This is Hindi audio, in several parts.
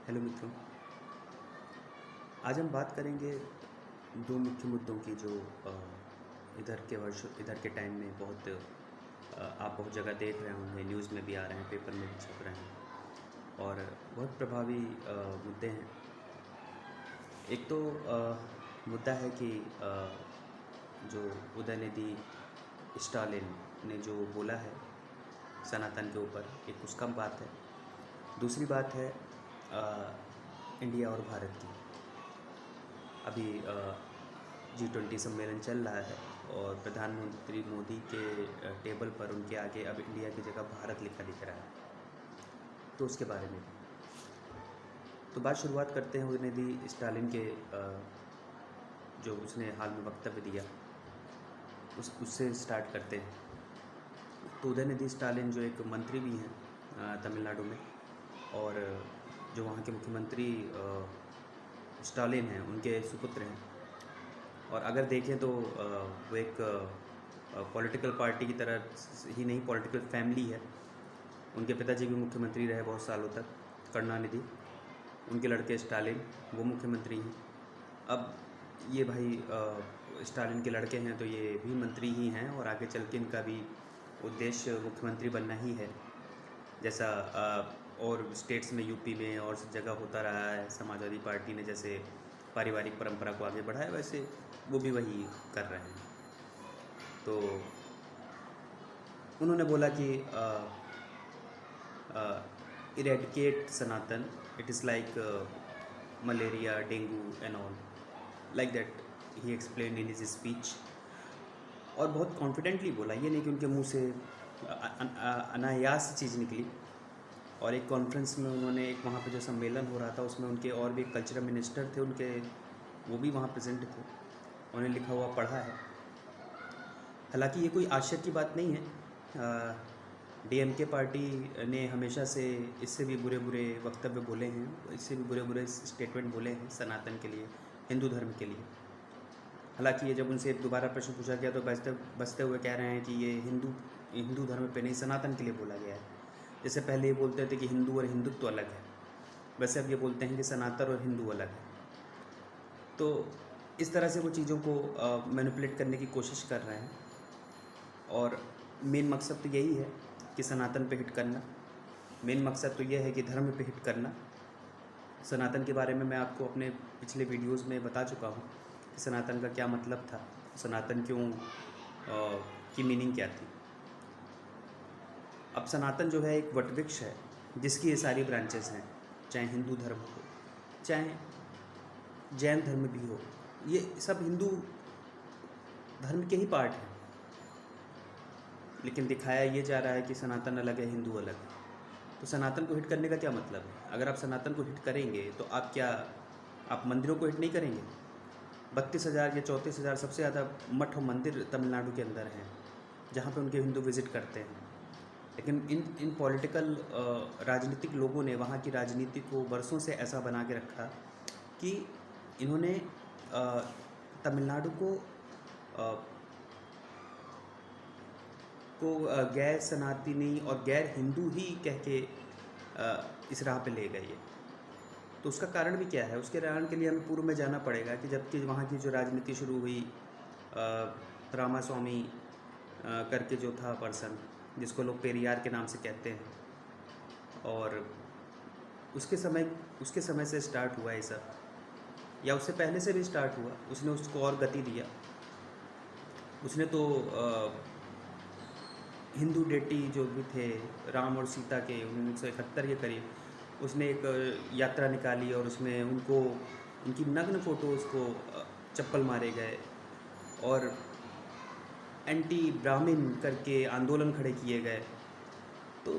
हेलो मित्रों। आज हम बात करेंगे दो मुख्य मुद्दों की जो इधर के टाइम में आप बहुत जगह देख रहे होंगे, न्यूज़ में भी आ रहे हैं, पेपर में भी छप रहे हैं और बहुत प्रभावी मुद्दे हैं। एक तो मुद्दा है कि जो उदयनिधि स्टालिन ने जो बोला है सनातन के ऊपर, एक उसका बात है। दूसरी बात है इंडिया और भारत की। अभी G20 सम्मेलन चल रहा है और प्रधानमंत्री मोदी के टेबल पर उनके आगे अब इंडिया की जगह भारत लिखा दिख रहा है, तो उसके बारे में तो बात शुरुआत करते हैं उदयनिधि स्टालिन के जो उसने हाल में वक्तव्य दिया उससे स्टार्ट करते हैं। तो उदयनिधि स्टालिन जो एक मंत्री भी हैं तमिलनाडु में, और जो वहाँ के मुख्यमंत्री स्टालिन हैं उनके सुपुत्र हैं। और अगर देखें तो वो एक पॉलिटिकल पार्टी की तरह ही नहीं, पॉलिटिकल फैमिली है। उनके पिताजी भी मुख्यमंत्री रहे बहुत सालों तक, करुणानिधि। उनके लड़के स्टालिन वो मुख्यमंत्री हैं। अब ये भाई स्टालिन के लड़के हैं तो ये भी मंत्री ही हैं, और आगे चल के इनका भी उद्देश्य मुख्यमंत्री बनना ही है, जैसा और स्टेट्स में, यूपी में और जगह होता रहा है। समाजवादी पार्टी ने जैसे पारिवारिक परंपरा को आगे बढ़ाया, वैसे वो भी वही कर रहे हैं। तो उन्होंने बोला कि eradicate Sanatan, it is like malaria, dengue and all like that he explain in his speech. और बहुत कॉन्फिडेंटली बोला, ये नहीं कि उनके मुंह से अनायास चीज़ निकली। और एक कॉन्फ्रेंस में उन्होंने, एक वहाँ पे जो सम्मेलन हो रहा था उसमें उनके और भी कल्चरल मिनिस्टर थे उनके, वो भी वहाँ प्रेजेंट थे, उन्हें लिखा हुआ पढ़ा है। हालांकि ये कोई आश्चर्य की बात नहीं है। DMK पार्टी ने हमेशा से इससे भी बुरे बुरे वक्तव्य बोले हैं, इससे भी बुरे बुरे स्टेटमेंट बोले हैं सनातन के लिए, हिंदू धर्म के लिए। हालांकि ये जब उनसे दोबारा प्रश्न पूछा गया तो बचते हुए कह रहे हैं कि ये हिंदू धर्म पे नहीं, सनातन के लिए बोला गया है। जैसे पहले ये बोलते थे कि हिंदू और हिंदुत्व अलग है, वैसे अब ये बोलते हैं कि सनातन और हिंदू अलग है। तो इस तरह से वो चीज़ों को मैनिपुलेट करने की कोशिश कर रहे हैं, और मेन मकसद तो यही है कि सनातन पे हिट करना। मेन मकसद तो यह है कि धर्म पे हिट करना। सनातन के बारे में मैं आपको अपने पिछले वीडियोस में बता चुका हूँ कि सनातन का क्या मतलब था, सनातन क्यों की मीनिंग क्या थी। अब सनातन जो है एक वटवृक्ष है जिसकी ये सारी ब्रांचेस हैं, चाहे हिंदू धर्म हो, चाहे जैन धर्म भी हो, ये सब हिंदू धर्म के ही पार्ट हैं। लेकिन दिखाया ये जा रहा है कि सनातन अलग है, हिंदू अलग है। तो सनातन को हिट करने का क्या मतलब है? अगर आप सनातन को हिट करेंगे तो आप मंदिरों को हिट नहीं करेंगे? 32,000 या 34,000 सबसे ज़्यादा मठ और मंदिर तमिलनाडु के अंदर हैं, जहाँ पे उनके हिंदू विज़िट करते हैं। लेकिन इन पॉलिटिकल राजनीतिक लोगों ने वहाँ की राजनीति को वर्षों से ऐसा बना के रखा कि इन्होंने तमिलनाडु को गैर सनातनी और गैर हिंदू ही कह के इस राह पे ले गए। तो उसका कारण भी क्या है? उसके कारण के लिए हमें पूर्व में जाना पड़ेगा कि जबकि वहाँ की जो राजनीति शुरू हुई, रामास्वामी करके जो था पर्सन, जिसको लोग पेरियार के नाम से कहते हैं, और उसके समय से स्टार्ट हुआ ये सब, या उससे पहले से भी स्टार्ट हुआ। उसने उसको और गति दिया। उसने तो हिंदू डेटी जो भी थे राम और सीता के 1971 के करीब, उसने एक यात्रा निकाली और उसमें उनकी नग्न फ़ोटोज़ को चप्पल मारे गए, और एंटी ब्राह्मण करके आंदोलन खड़े किए गए। तो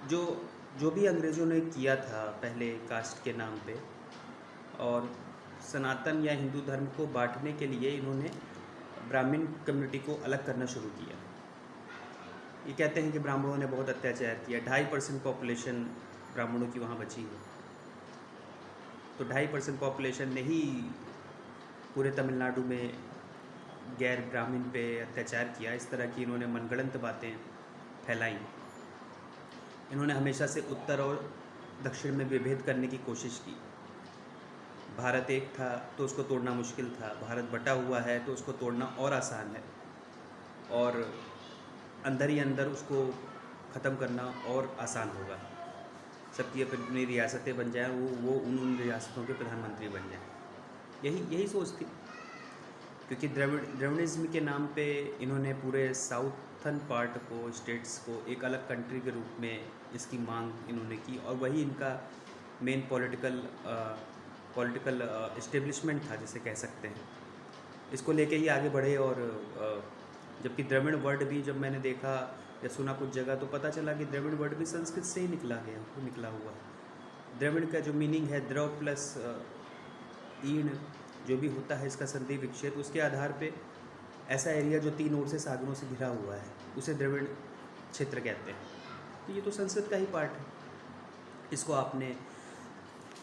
जो भी अंग्रेज़ों ने किया था पहले कास्ट के नाम पे, और सनातन या हिंदू धर्म को बांटने के लिए इन्होंने ब्राह्मण कम्युनिटी को अलग करना शुरू किया। ये कहते हैं कि ब्राह्मणों ने बहुत अत्याचार किया। 2.5% पॉपुलेशन ब्राह्मणों की वहाँ बची है। तो 2.5% पॉपुलेशन ने ही पूरे तमिलनाडु में गैर ब्राह्मण पे अत्याचार किया। इस तरह की इन्होंने मनगढ़ंत बातें फैलाई। इन्होंने हमेशा से उत्तर और दक्षिण में विभेद करने की कोशिश की। भारत एक था तो उसको तोड़ना मुश्किल था, भारत बटा हुआ है तो उसको तोड़ना और आसान है, और अंदर ही अंदर उसको ख़त्म करना और आसान होगा। सबकी अपनी रियासतें बन जाएं, वो उन रियासतों के प्रधानमंत्री बन जाएं। यही सोच थी, क्योंकि द्रविडिज्म के नाम पे इन्होंने पूरे साउथर्न पार्ट को, स्टेट्स को एक अलग कंट्री के रूप में इसकी मांग इन्होंने की, और वही इनका मेन पॉलिटिकल इस्टेब्लिशमेंट था जिसे कह सकते हैं। इसको लेके ही आगे बढ़े। और जबकि द्रविड़ वर्ड भी जब मैंने देखा या सुना कुछ जगह, तो पता चला कि द्रविड़ वर्ड भी संस्कृत से ही निकला हुआ। द्रविड़ का जो मीनिंग है द्रव प्लस ईण, जो भी होता है इसका संधि विच्छेद, उसके आधार पे ऐसा एरिया जो 3 ओर से सागरों से घिरा हुआ है उसे द्रविड़ क्षेत्र कहते हैं। तो ये तो संस्कृत का ही पार्ट है। इसको आपने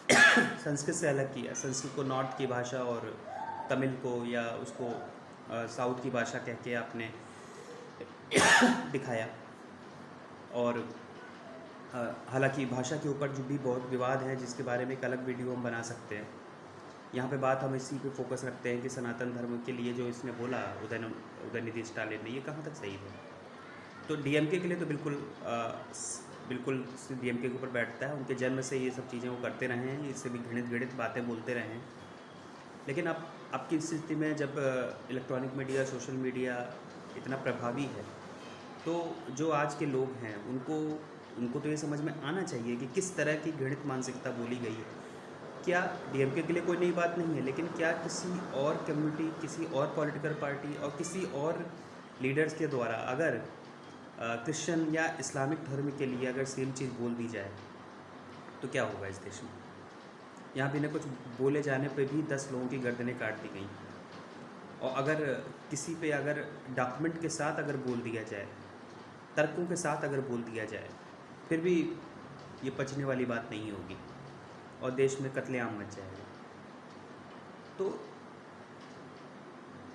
संस्कृत से अलग किया, संस्कृत को नॉर्थ की भाषा और तमिल को या उसको साउथ की भाषा कह के आपने दिखाया। और हालांकि भाषा के ऊपर जो भी बहुत विवाद है, जिसके बारे में एक अलग वीडियो हम बना सकते हैं। यहाँ पे बात हम इसी पे फोकस रखते हैं कि सनातन धर्म के लिए जो इसने बोला उदयनिधि स्टालिन ने, ये कहाँ तक सही है। तो डीएमके के लिए तो बिल्कुल डीएमके के ऊपर बैठता है। उनके जन्म से ये सब चीज़ें वो करते रहे हैं, इससे भी घृणित बातें बोलते रहे हैं। लेकिन अब आपकी स्थिति में जब इलेक्ट्रॉनिक मीडिया, सोशल मीडिया इतना प्रभावी है, तो जो आज के लोग हैं उनको तो ये समझ में आना चाहिए कि किस तरह की घृणित मानसिकता बोली गई है। क्या डीएमके के लिए कोई नई बात नहीं है, लेकिन क्या किसी और कम्युनिटी, किसी और पॉलिटिकल पार्टी और किसी और लीडर्स के द्वारा अगर क्रिश्चियन या इस्लामिक धर्म के लिए अगर सेम चीज़ बोल दी जाए तो क्या होगा इस देश में। यहाँ बिना कुछ बोले जाने पे भी 10 लोगों की गर्दनें काट दी गई। और अगर किसी पे अगर डॉक्यूमेंट के साथ अगर बोल दिया जाए, तर्कों के साथ अगर बोल दिया जाए, फिर भी ये पचने वाली बात नहीं होगी और देश में कत्लेआम मच जाएगा। तो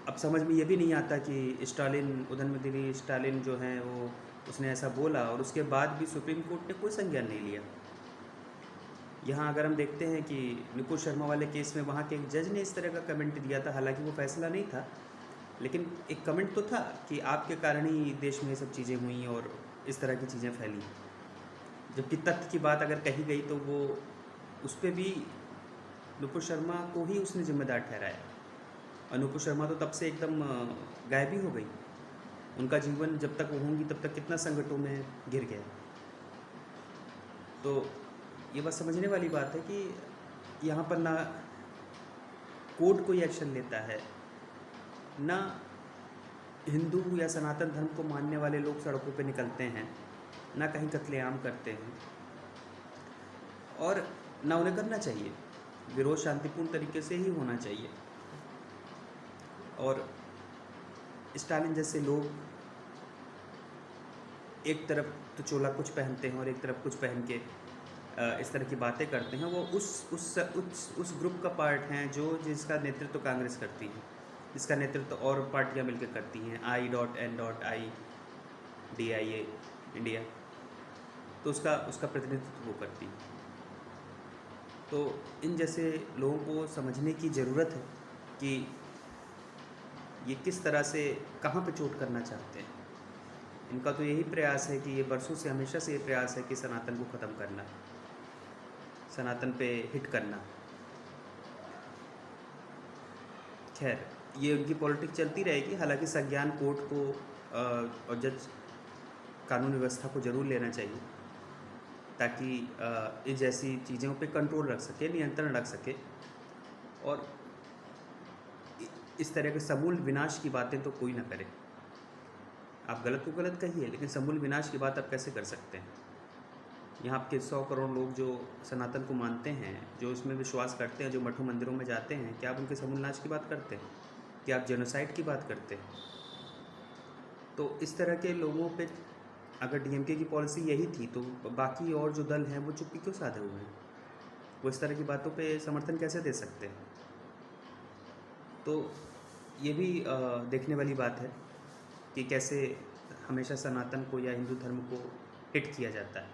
अब समझ में ये भी नहीं आता कि उदयनिधि स्टालिन जो हैं वो उसने ऐसा बोला और उसके बाद भी सुप्रीम कोर्ट ने कोई संज्ञान नहीं लिया। यहाँ अगर हम देखते हैं कि नुपुर शर्मा वाले केस में वहाँ के एक जज ने इस तरह का कमेंट दिया था, हालांकि वो फैसला नहीं था, लेकिन एक कमेंट तो था कि आपके कारण ही देश में ये सब चीज़ें हुई और इस तरह की चीज़ें फैली। जबकि तथ्य की बात अगर कही गई तो वो उस पर भी नुपुर शर्मा को ही उसने जिम्मेदार ठहराया। और नुपुर शर्मा तो तब से एकदम गायब ही हो गई। उनका जीवन जब तक वो होंगी तब तक कितना संकटों में घिर गया। तो ये बस समझने वाली बात है कि यहाँ पर ना कोर्ट कोई एक्शन लेता है, ना हिंदू या सनातन धर्म को मानने वाले लोग सड़कों पे निकलते हैं, ना कहीं कत्लेआम करते हैं, और ना उन्हें करना चाहिए। विरोध शांतिपूर्ण तरीके से ही होना चाहिए। और स्टालिन जैसे लोग एक तरफ तो चोला कुछ पहनते हैं और एक तरफ कुछ पहन के इस तरह की बातें करते हैं, वो उस ग्रुप का पार्ट हैं जिसका नेतृत्व कांग्रेस करती है, जिसका नेतृत्व और पार्टियां मिलकर करती हैं, I.N.I.DIA इंडिया, तो उसका प्रतिनिधित्व वो करती है। तो इन जैसे लोगों को समझने की ज़रूरत है कि ये किस तरह से कहाँ पे चोट करना चाहते हैं। इनका तो यही प्रयास है कि ये बरसों से हमेशा से ये प्रयास है कि सनातन को ख़त्म करना, सनातन पे हिट करना। खैर, ये उनकी पॉलिटिक्स चलती रहेगी। हालांकि संज्ञान कोर्ट को और जज कानून व्यवस्था को ज़रूर लेना चाहिए, ताकि इस जैसी चीज़ों पे कंट्रोल रख सके, नियंत्रण रख सके। और इस तरह के समूल विनाश की बातें तो कोई ना करे। आप गलत को गलत कहिए, लेकिन समूल विनाश की बात आप कैसे कर सकते हैं। यहाँ आपके 100 करोड़ लोग जो सनातन को मानते हैं, जो इसमें विश्वास करते हैं, जो मठों मंदिरों में जाते हैं, क्या आप उनके समूल नाश की बात करते हैं? क्या आप जेनोसाइड की बात करते हैं? तो इस तरह के लोगों पे अगर डीएमके की पॉलिसी यही थी, तो बाकी और जो दल हैं वो चुप्पी क्यों साधे हुए हैं? वो इस तरह की बातों पे समर्थन कैसे दे सकते हैं? तो ये भी देखने वाली बात है कि कैसे हमेशा सनातन को या हिंदू धर्म को हिट किया जाता है।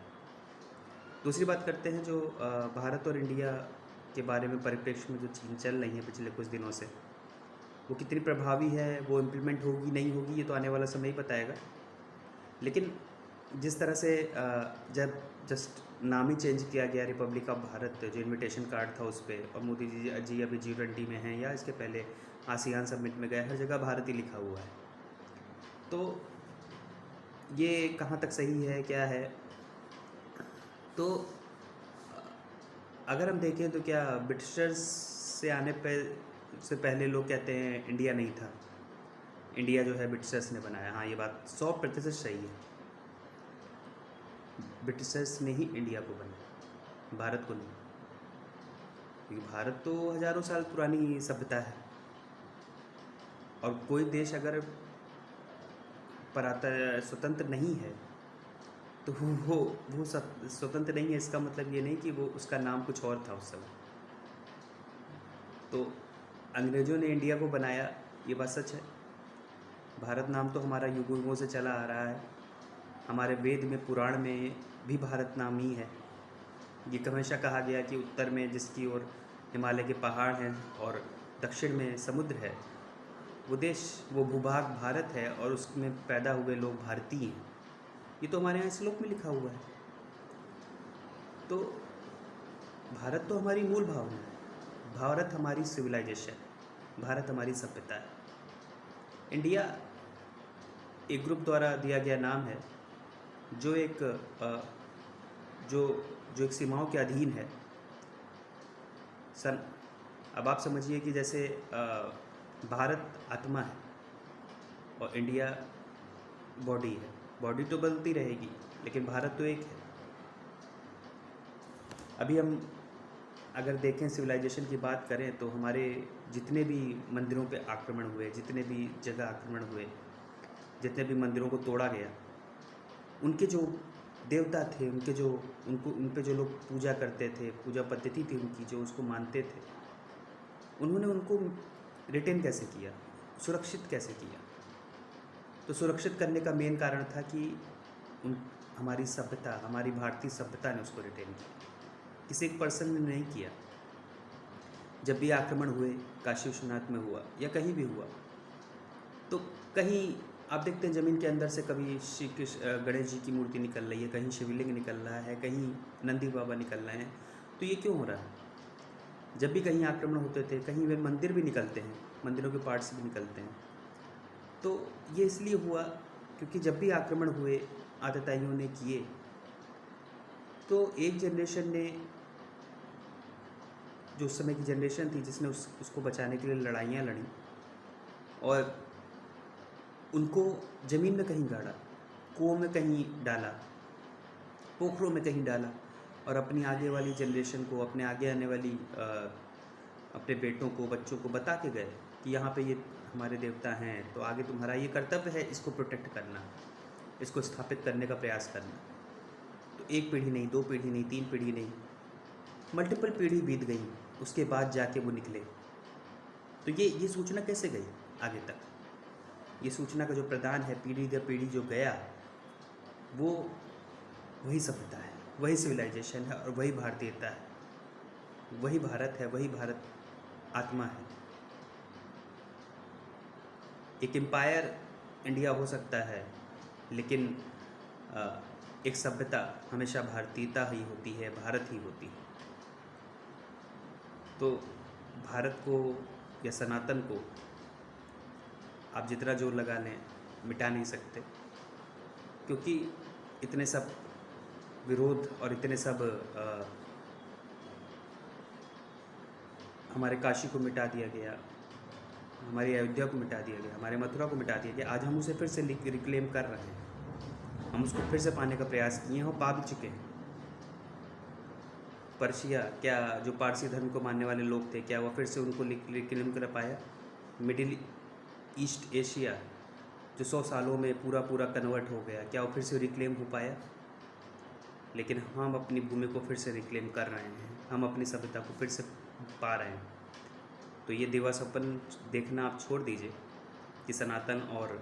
दूसरी बात करते हैं जो भारत और इंडिया के बारे में परिप्रेक्ष्य में जो चीज़ें चल रही हैं पिछले कुछ दिनों से, वो कितनी प्रभावी है, वो इम्प्लीमेंट होगी नहीं होगी, ये तो आने वाला समय ही बताएगा। लेकिन जिस तरह से जब जस्ट नाम ही चेंज किया गया रिपब्लिक ऑफ भारत, जो इनविटेशन कार्ड था उस पर, और मोदी जी अभी G20 में हैं या इसके पहले आसियान समिट में गए, हर जगह भारत ही लिखा हुआ है। तो ये कहाँ तक सही है, क्या है? तो अगर हम देखें तो क्या ब्रिटिशर्स से आने से पहले लोग कहते हैं इंडिया नहीं था, इंडिया जो है ब्रिटिशर्स ने बनाया। हाँ, ये बात 100% सही है। ब्रिटिशर्स ने ही इंडिया को बनाया, भारत को नहीं, क्योंकि भारत तो हज़ारों साल पुरानी सभ्यता है। और कोई देश अगर स्वतंत्र नहीं है तो वो स्वतंत्र नहीं है, इसका मतलब ये नहीं कि वो उसका नाम कुछ और था उस समय। तो अंग्रेज़ों ने इंडिया को बनाया, ये बात सच है। भारत नाम तो हमारा युगों युगों से चला आ रहा है। हमारे वेद में, पुराण में भी भारत नाम ही है। ये हमेशा कहा गया कि उत्तर में जिसकी ओर हिमालय के पहाड़ हैं और दक्षिण में समुद्र है, वो देश, वो भूभाग भारत है, और उसमें पैदा हुए लोग भारतीय हैं। ये तो हमारे यहाँ श्लोक में लिखा हुआ है। तो भारत तो हमारी मूल भावना है, भारत हमारी सिविलाइजेशन है, भारत हमारी सभ्यता है। इंडिया एक ग्रुप द्वारा दिया गया नाम है जो एक जो एक सीमाओं के अधीन है। अब आप समझिए कि जैसे भारत आत्मा है और इंडिया बॉडी है। बॉडी तो बदलती रहेगी, लेकिन भारत तो एक है। अभी हम अगर देखें, सिविलाइजेशन की बात करें, तो हमारे जितने भी मंदिरों पे आक्रमण हुए, जितने भी जगह आक्रमण हुए, जितने भी मंदिरों को तोड़ा गया, उनके जो देवता थे, उन पे जो लोग पूजा करते थे, पूजा पद्धति थी उनकी, जो उसको मानते थे, उन्होंने उनको रिटेन कैसे किया, सुरक्षित कैसे किया? तो सुरक्षित करने का मेन कारण था कि हमारी सभ्यता, हमारी भारतीय सभ्यता ने उसको रिटेन किया, किसी एक पर्सन ने नहीं किया। जब भी आक्रमण हुए, काशी विश्वनाथ में हुआ या कहीं भी हुआ, तो कहीं आप देखते हैं ज़मीन के अंदर से कभी श्री कृष्ण गणेश जी की मूर्ति निकल रही है, कहीं शिवलिंग निकल रहा है, कहीं नंदी बाबा निकल रहे हैं। तो ये क्यों हो रहा है? जब भी कहीं आक्रमण होते थे, कहीं वे मंदिर भी निकलते हैं, मंदिरों के पार्ट्स भी निकलते हैं। तो ये इसलिए हुआ क्योंकि जब भी आक्रमण हुए, आतताइयों ने किए, तो एक जनरेशन ने, जो उस समय की जनरेशन थी, जिसने उसको बचाने के लिए लड़ाइयाँ लड़ी, और उनको ज़मीन में कहीं गाड़ा, कुओं में कहीं डाला, पोखरों में कहीं डाला, और अपनी आगे वाली जनरेशन को, अपने आगे आने वाली अपने बेटों को, बच्चों को बता के गए कि यहाँ पे ये हमारे देवता हैं, तो आगे तुम्हारा ये कर्तव्य है इसको प्रोटेक्ट करना, इसको स्थापित करने का प्रयास करना। तो एक पीढ़ी नहीं, 2 पीढ़ी नहीं, 3 पीढ़ी नहीं, मल्टीपल पीढ़ी बीत गई, उसके बाद जाके वो निकले। तो ये सूचना कैसे गई आगे तक? ये सूचना का जो प्रदान है, पीढ़ी दर पीढ़ी जो गया, वो वही सभ्यता है, वही सिविलाइजेशन है, और वही भारतीयता है, वही भारत है, वही भारत आत्मा है। एक एम्पायर इंडिया हो सकता है, लेकिन एक सभ्यता हमेशा भारतीयता ही होती है, भारत ही होती है। तो भारत को या सनातन को आप जितना जोर लगा लें, मिटा नहीं सकते, क्योंकि इतने सब विरोध और इतने सब हमारे काशी को मिटा दिया गया, हमारी अयोध्या को मिटा दिया गया, हमारे मथुरा को मिटा दिया गया। आज हम उसे फिर से रिक्लेम कर रहे हैं, हम उसको फिर से पाने का प्रयास किए हैं और पा भी चुके हैं। पर्शिया, क्या जो पारसी धर्म को मानने वाले लोग थे, क्या वो फिर से उनको रिक्लेम कर पाया? मिडिल ईस्ट एशिया जो 100 सालों में पूरा कन्वर्ट हो गया, क्या वो फिर से रिक्लेम हो पाया? लेकिन हम अपनी भूमि को फिर से रिक्लेम कर रहे हैं, हम अपनी सभ्यता को फिर से पा रहे हैं। तो ये दिवास्वप्न देखना आप छोड़ दीजिए कि सनातन और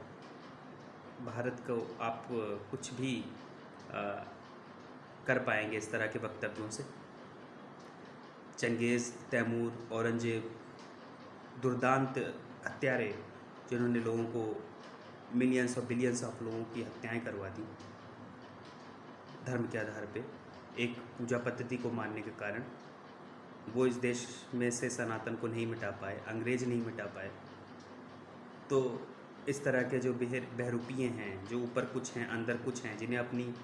भारत को आप कुछ भी कर पाएंगे इस तरह के वक्तव्यों से। चंगेज़, तैमूर, औरंगजेब, दुर्दांत हत्यारे जिन्होंने लोगों को मिलियंस और बिलियंस ऑफ लोगों की हत्याएं करवा दी धर्म के आधार पे, एक पूजा पद्धति को मानने के कारण, वो इस देश में से सनातन को नहीं मिटा पाए, अंग्रेज नहीं मिटा पाए। तो इस तरह के जो बहरूपिये हैं, जो ऊपर कुछ हैं अंदर कुछ हैं, जिन्हें अपनी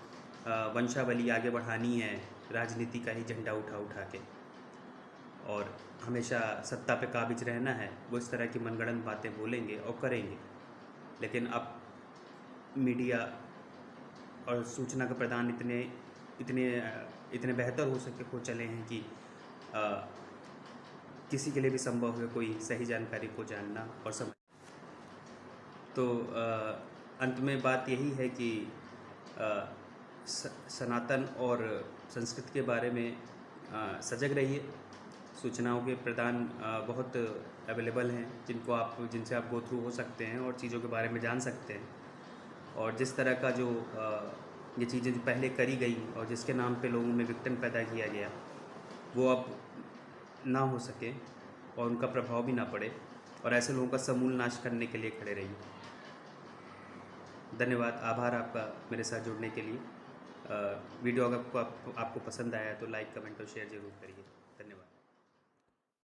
वंशावली आगे बढ़ानी है राजनीति का ही झंडा उठा उठा के, और हमेशा सत्ता पे काबिज रहना है, वो इस तरह की मनगढ़ंत बातें बोलेंगे और करेंगे। लेकिन अब मीडिया और सूचना का प्रदान इतने बेहतर हो चले हैं कि किसी के लिए भी संभव है कोई सही जानकारी को जानना और समझ। तो अंत में बात यही है कि सनातन और संस्कृति के बारे में सजग रहिए। सूचनाओं के प्रदान बहुत अवेलेबल हैं जिनसे आप गो थ्रू हो सकते हैं और चीज़ों के बारे में जान सकते हैं। और जिस तरह का जो ये चीज़ें जो पहले करी गई और जिसके नाम पे लोगों में विघटन पैदा किया गया, वो अब ना हो सके और उनका प्रभाव भी ना पड़े, और ऐसे लोगों का समूल नाश करने के लिए खड़े रहिए। धन्यवाद, आभार आपका मेरे साथ जुड़ने के लिए। वीडियो अगर आपको पसंद आया तो लाइक, कमेंट और शेयर ज़रूर करिए।